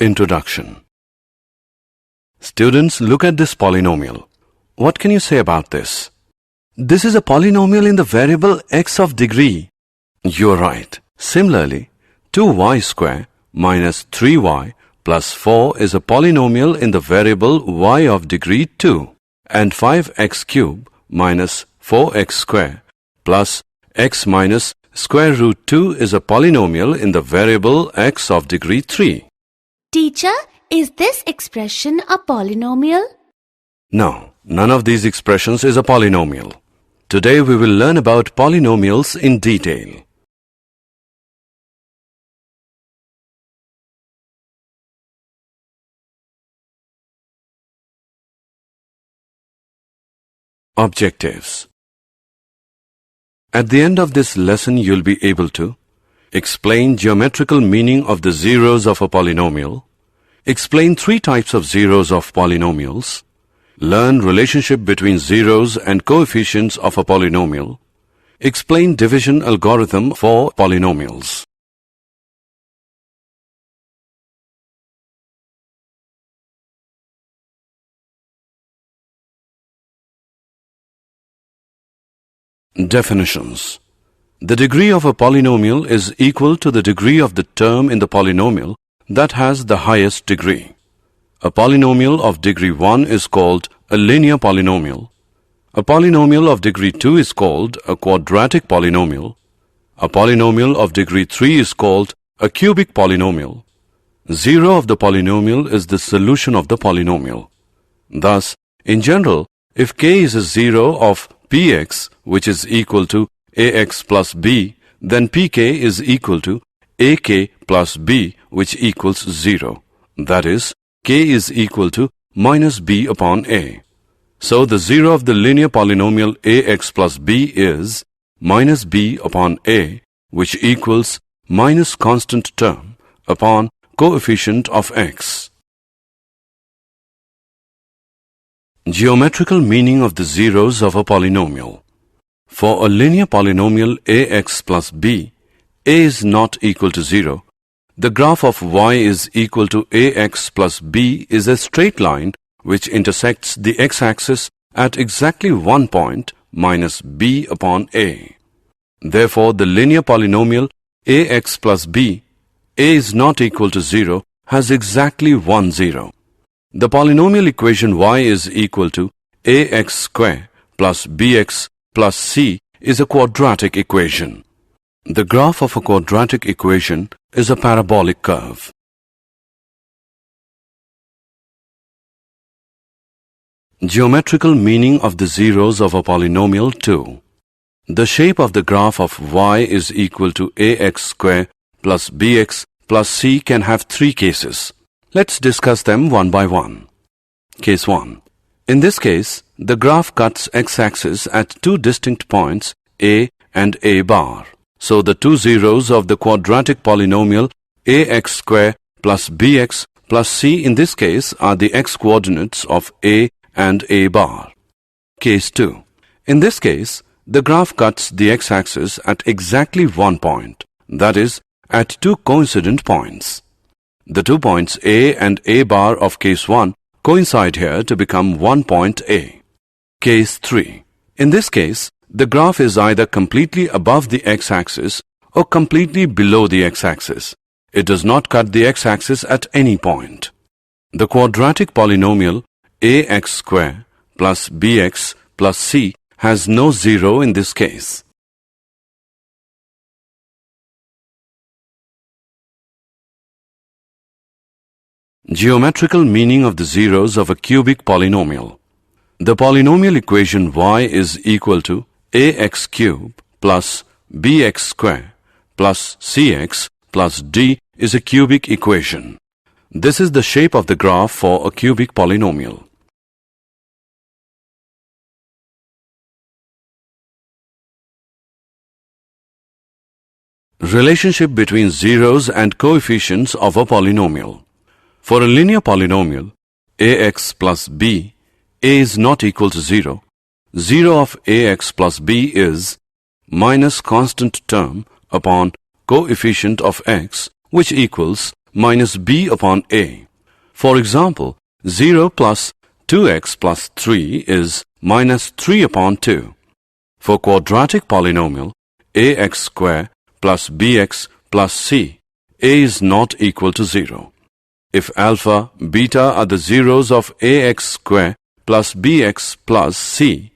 Introduction. Students, look at this polynomial. What can you say about this? This is a polynomial in the variable x of degree. You're right. Similarly, 2y square minus 3y plus 4 is a polynomial in the variable y of degree 2. And 5x cube minus 4x square plus x minus square root 2 is a polynomial in the variable x of degree 3. Teacher, is this expression a polynomial? No, none of these expressions is a polynomial. Today we will learn about polynomials in detail. Objectives. At the end of this lesson, you'll be able to explain geometrical meaning of the zeros of a polynomial, explain 3 types of zeros of polynomials, learn relationship between zeros and coefficients of a polynomial, explain division algorithm for polynomials. Definitions. The degree of a polynomial is equal to the degree of the term in the polynomial that has the highest degree. A polynomial of degree 1 is called a linear polynomial. A polynomial of degree 2 is called a quadratic polynomial. A polynomial of degree 3 is called a cubic polynomial. 0 of the polynomial is the solution of the polynomial. Thus, in general, if k is a 0 of px, which is equal to ax plus b, then pk is equal to ak plus b, which equals 0. That is, k is equal to minus b upon a. So the 0 of the linear polynomial ax plus b is minus b upon a, which equals minus constant term upon coefficient of x. Geometrical meaning of the zeros of a polynomial. For a linear polynomial ax plus b, a is not equal to 0. The graph of y is equal to ax plus b is a straight line which intersects the x-axis at exactly one point minus b upon a. Therefore, the linear polynomial ax plus b, a is not equal to 0, has exactly 1 0. The polynomial equation y is equal to ax square plus bx plus c is a quadratic equation. The graph of a quadratic equation is a parabolic curve. Geometrical meaning of the zeros of a polynomial 2. The shape of the graph of y is equal to ax square plus bx plus c can have 3 cases. Let's discuss them one by one. Case 1. In this case, the graph cuts x-axis at 2 distinct points a and a bar. So the 2 zeros of the quadratic polynomial ax square plus bx plus c in this case are the x-coordinates of a and a bar. Case 2. In this case, the graph cuts the x-axis at exactly one point, that is, at 2 coincident points. The 2 points a and a bar of case 1 coincide here to become one point a. Case 3. In this case, the graph is either completely above the x-axis or completely below the x-axis. It does not cut the x-axis at any point. The quadratic polynomial ax square plus bx plus c has no 0 in this case. Geometrical meaning of the zeros of a cubic polynomial. The polynomial equation y is equal to ax cube plus bx square plus cx plus d is a cubic equation. This is the shape of the graph for a cubic polynomial. Relationship between zeros and coefficients of a polynomial. For a linear polynomial, ax plus b, a is not equal to 0. 0 of ax plus b is minus constant term upon coefficient of x, which equals minus b upon a. For example, 0 plus 2x plus 3 is minus 3 upon 2. For quadratic polynomial ax square plus bx plus c, a is not equal to 0. If alpha, beta are the zeros of ax square plus bx plus c,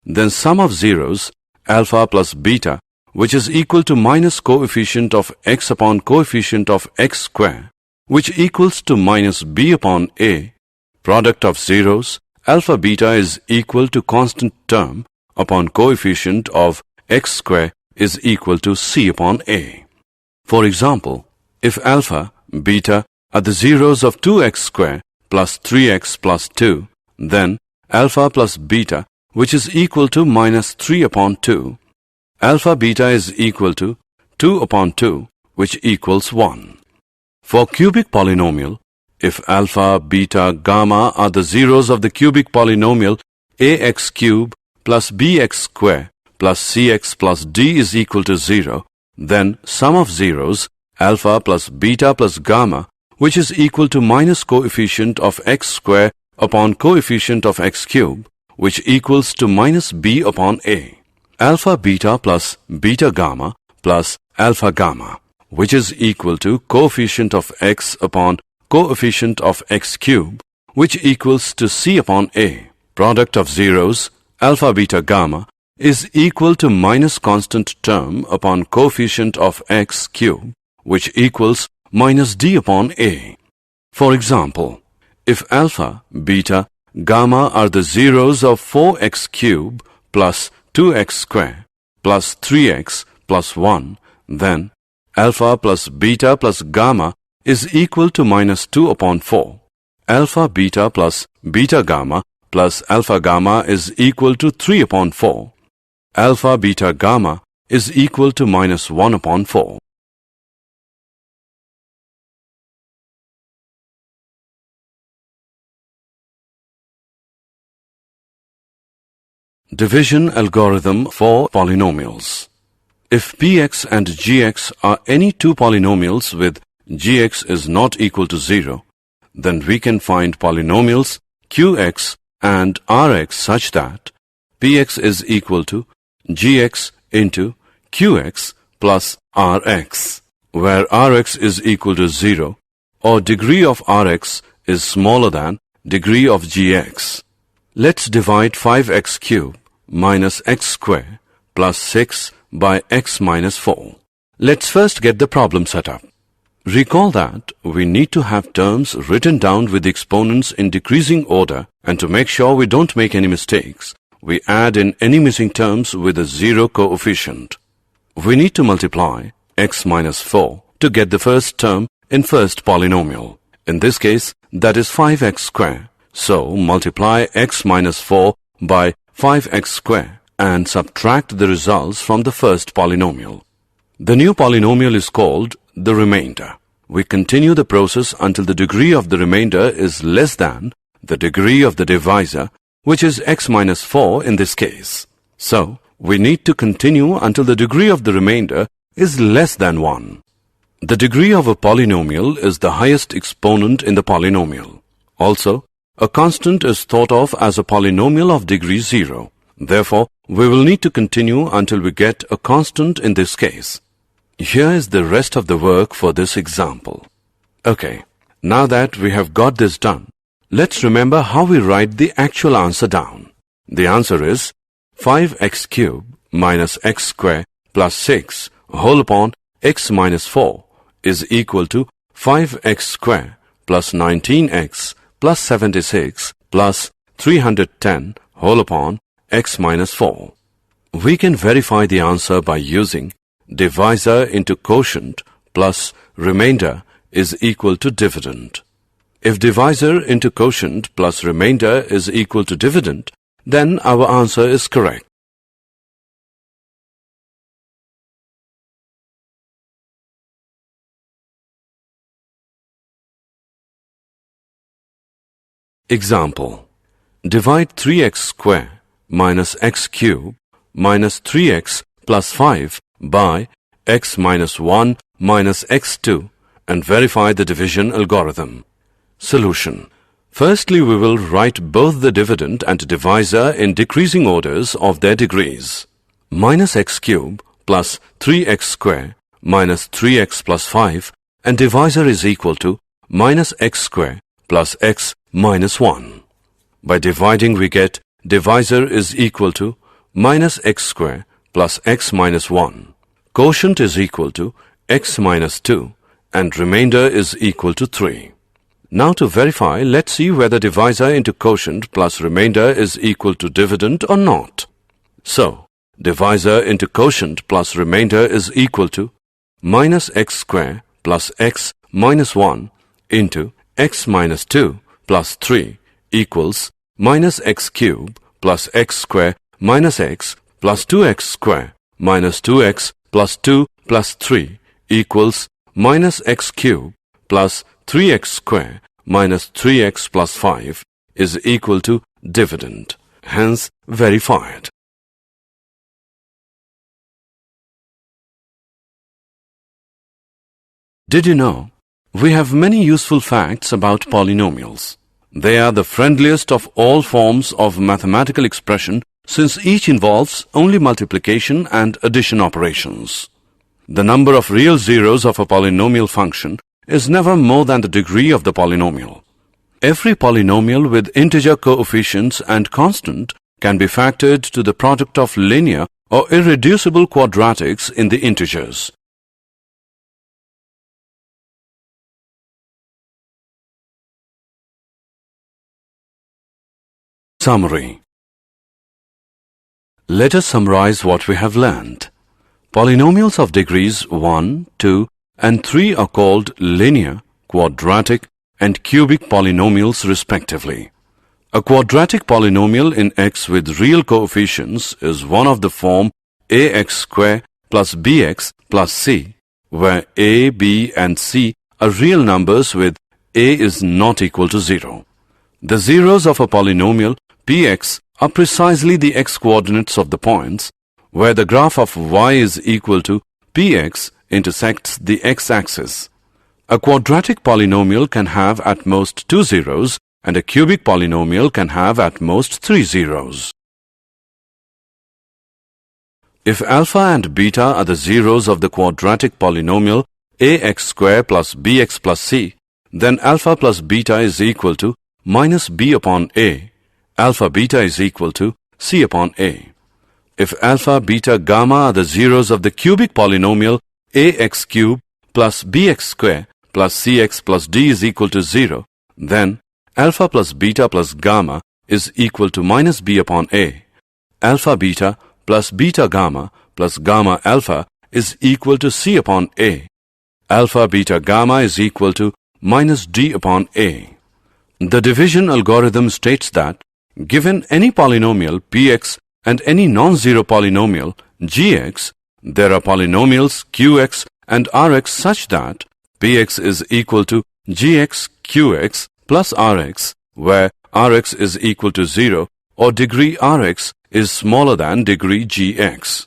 then sum of zeros, alpha plus beta, which is equal to minus coefficient of x upon coefficient of x square, which equals to minus b upon a, product of zeros, alpha beta is equal to constant term upon coefficient of x square is equal to c upon a. For example, if alpha, beta are the zeros of 2x square plus 3x plus 2, then alpha plus beta, which is equal to minus 3 upon 2, alpha beta is equal to 2 upon 2, which equals 1. For cubic polynomial, if alpha, beta, gamma are the zeros of the cubic polynomial ax cube plus bx square plus cx plus d is equal to 0, then sum of zeros, alpha plus beta plus gamma, which is equal to minus coefficient of x square upon coefficient of x cube, which equals to minus b upon a. Alpha beta plus beta gamma plus alpha gamma, which is equal to coefficient of x upon coefficient of x cube, which equals to c upon a. Product of zeros, alpha beta gamma, is equal to minus constant term upon coefficient of x cube, which equals minus d upon a. For example, if alpha, beta, gamma are the zeros of 4x cube plus 2x square plus 3x plus 1, then alpha plus beta plus gamma is equal to minus 2 upon 4. Alpha beta plus beta gamma plus alpha gamma is equal to 3 upon 4. Alpha beta gamma is equal to minus 1 upon 4. Division algorithm for polynomials. If px and gx are any two polynomials with gx is not equal to 0, then we can find polynomials qx and rx such that px is equal to gx into qx plus rx, where rx is equal to 0 or degree of rx is smaller than degree of gx. Let's divide 5x cubed minus x square plus 6 by x minus 4. Let's first get the problem set up. Recall that we need to have terms written down with the exponents in decreasing order, and to make sure we don't make any mistakes, we add in any missing terms with a 0 coefficient. We need to multiply x minus 4 to get the first term in first polynomial. In this case, that is 5x square. So multiply x minus 4 by 5x square and subtract the results from the first polynomial. The new polynomial is called the remainder. We continue the process until the degree of the remainder is less than the degree of the divisor, which is x minus 4 in this case. So, we need to continue until the degree of the remainder is less than 1. The degree of a polynomial is the highest exponent in the polynomial. Also, a constant is thought of as a polynomial of degree 0. Therefore, we will need to continue until we get a constant in this case. Here is the rest of the work for this example. Okay, now that we have got this done, let's remember how we write the actual answer down. The answer is 5x cubed minus x square plus 6 whole upon x minus 4 is equal to 5x square plus 19x plus 76 plus 310 whole upon x minus 4. We can verify the answer by using divisor into quotient plus remainder is equal to dividend. If divisor into quotient plus remainder is equal to dividend, then our answer is correct. Example: divide 3x square minus x cube minus 3x plus 5 by x minus 1 minus x2 and verify the division algorithm. Solution. Firstly, we will write both the dividend and divisor in decreasing orders of their degrees. Minus x cube plus 3x square minus 3x plus 5, and divisor is equal to minus x square plus x minus 1. By dividing, we get divisor is equal to minus x square plus x minus 1. Quotient is equal to x minus 2 and remainder is equal to 3. Now to verify, let's see whether divisor into quotient plus remainder is equal to dividend or not. So, divisor into quotient plus remainder is equal to minus x square plus x minus 1 into x minus 2 plus 3 equals minus x cube plus x square minus x plus 2x square minus 2x plus 2 plus 3 equals minus x cube plus 3x square minus 3x plus 5 is equal to dividend. Hence, verified. Did you know? We have many useful facts about polynomials. They are the friendliest of all forms of mathematical expression since each involves only multiplication and addition operations. The number of real zeros of a polynomial function is never more than the degree of the polynomial. Every polynomial with integer coefficients and constant can be factored to the product of linear or irreducible quadratics in the integers. Summary. Let us summarize what we have learned. Polynomials of degrees 1, 2, and 3 are called linear, quadratic, and cubic polynomials respectively. A quadratic polynomial in x with real coefficients is one of the form ax square plus bx plus c, where a, b, and c are real numbers with a is not equal to 0. The zeros of a polynomial px are precisely the x-coordinates of the points where the graph of y is equal to px intersects the x-axis. A quadratic polynomial can have at most 2 zeros and a cubic polynomial can have at most 3 zeros. If alpha and beta are the zeros of the quadratic polynomial ax square plus bx plus c, then alpha plus beta is equal to minus b upon a. Alpha beta is equal to c upon a. If alpha, beta, gamma are the zeros of the cubic polynomial ax cube plus bx square plus cx plus d is equal to 0, then alpha plus beta plus gamma is equal to minus b upon a. Alpha beta plus beta gamma plus gamma alpha is equal to c upon a. Alpha beta gamma is equal to minus d upon a. The division algorithm states that given any polynomial px and any non-zero polynomial gx, there are polynomials qx and rx such that px is equal to gx qx plus rx, where rx is equal to 0 or degree rx is smaller than degree gx.